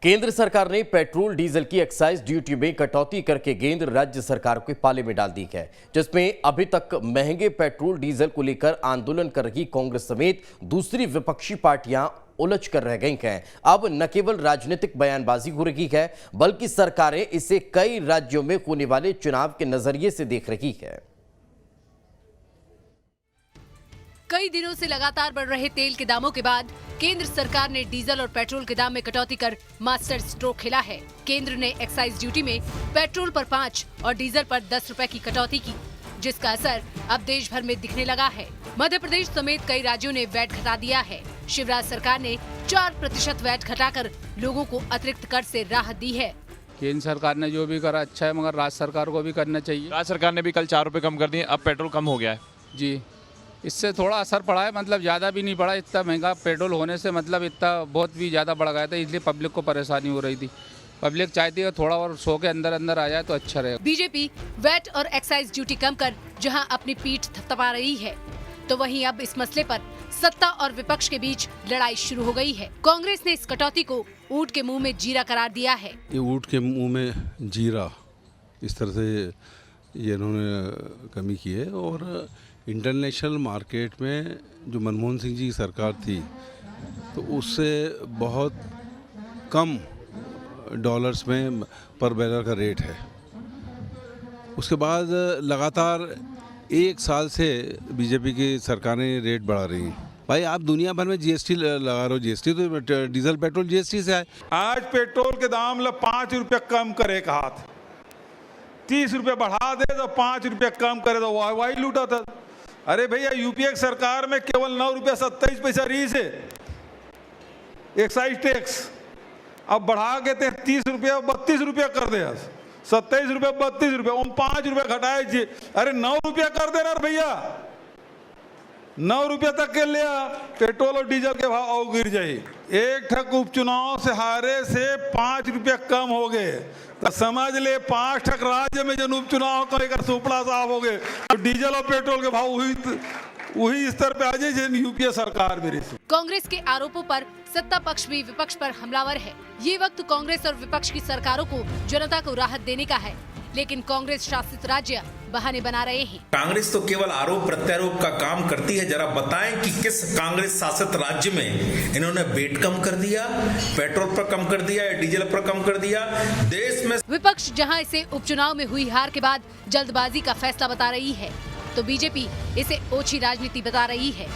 केंद्र सरकार ने पेट्रोल डीजल की एक्साइज ड्यूटी में कटौती करके गेंद राज्य सरकार के पाले में डाल दी है, जिसमें अभी तक महंगे पेट्रोल डीजल को लेकर आंदोलन कर रही कांग्रेस समेत दूसरी विपक्षी पार्टियां उलझ कर रह गई हैं। अब न केवल राजनीतिक बयानबाजी हो रही है, बल्कि सरकारें इसे कई राज्यों में होने वाले चुनाव के नजरिए से देख रही है। कई दिनों से लगातार बढ़ रहे तेल के दामों के बाद केंद्र सरकार ने डीजल और पेट्रोल के दाम में कटौती कर मास्टर स्ट्रोक खेला है। केंद्र ने एक्साइज ड्यूटी में पेट्रोल पर 5 और डीजल पर 10 रुपए की कटौती की, जिसका असर अब देश भर में दिखने लगा है। मध्य प्रदेश समेत कई राज्यों ने वैट घटा दिया है। शिवराज सरकार ने 4% वैट घटाकर लोगों को अतिरिक्त कर से राहत दी है। केंद्र सरकार ने जो भी करा अच्छा है, मगर राज्य सरकार को भी करना चाहिए। राज्य सरकार ने भी कल 4 रुपए कम कर दिए, अब पेट्रोल कम हो गया है। जी, इससे थोड़ा असर पड़ा है, मतलब ज़्यादा भी नहीं पड़ा। इतना महंगा पेट्रोल होने से मतलब इतना बहुत भी ज़्यादा बढ़ गया था, इसलिए पब्लिक को परेशानी हो रही थी। पब्लिक चाहती है थोड़ा और 100 के अंदर अंदर आ जाए तो अच्छा रहेगा। बीजेपी वैट और एक्साइज ड्यूटी कम कर जहां अपनी पीठ थपथपा रही है, तो वहीं अब इस मसले पर सत्ता और विपक्ष के बीच लड़ाई शुरू हो गई है। कांग्रेस ने इस कटौती को ऊंट के मुंह में जीरा करार दिया है। ये ऊंट के मुंह में जीरा, इस तरह से ये इन्होंने कमी की है। और इंटरनेशनल मार्केट में जो मनमोहन सिंह जी की सरकार थी, तो उससे बहुत कम डॉलर्स में पर बैरल का रेट है। उसके बाद लगातार 1 साल से बीजेपी की सरकारें रेट बढ़ा रही हैं। भाई आप दुनिया भर में जीएसटी लगा रहे हो, जीएसटी तो डीजल पेट्रोल जीएसटी से आए। आज पेट्रोल के दाम 5 रुपये कम करे का हाथ, 30 रुपये बढ़ा दे तो 5 रुपये कम करे तो वाई लूटा था। अरे भैया, यूपीए की सरकार में केवल 9 रुपये 27 पैसा रही से एक्साइज टैक्स, अब बढ़ा के 30 रुपये 32 रुपये कर दे, 27 रुपये 32 रुपये, 5 रुपये घटाए। अरे 9 रुपये कर देना भैया, 9 रुपये तक के लिया पेट्रोल और डीजल के भाव और गिर जाए। एक ठक उपचुनाव से हारे से 5 रुपये कम हो गए, तो समझ ले 5 ठक राज्य में जब उपचुनाव का सुपड़ा साफ हो गए, तो डीजल और पेट्रोल के भाव वही स्तर पे आ जाए यूपीए सरकार मेरे से। कांग्रेस के आरोपों पर सत्ता पक्ष भी विपक्ष पर हमलावर है। ये वक्त कांग्रेस और विपक्ष की सरकारों को जनता को राहत देने का है, लेकिन कांग्रेस शासित राज्य बहाने बना रहे हैं। कांग्रेस तो केवल आरोप प्रत्यारोप का काम करती है। जरा बताएं कि किस कांग्रेस शासित राज्य में इन्होंने वेट कम कर दिया, पेट्रोल पर कम कर दिया या डीजल पर कम कर दिया। देश में विपक्ष जहां इसे उपचुनाव में हुई हार के बाद जल्दबाजी का फैसला बता रही है, तो बीजेपी इसे ओछी राजनीति बता रही है।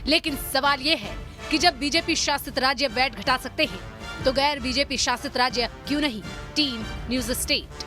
लेकिन सवाल ये है कि जब बीजेपी शासित राज्य वैट घटा सकते हैं, तो गैर बीजेपी शासित राज्य क्यों नहीं। Team news state.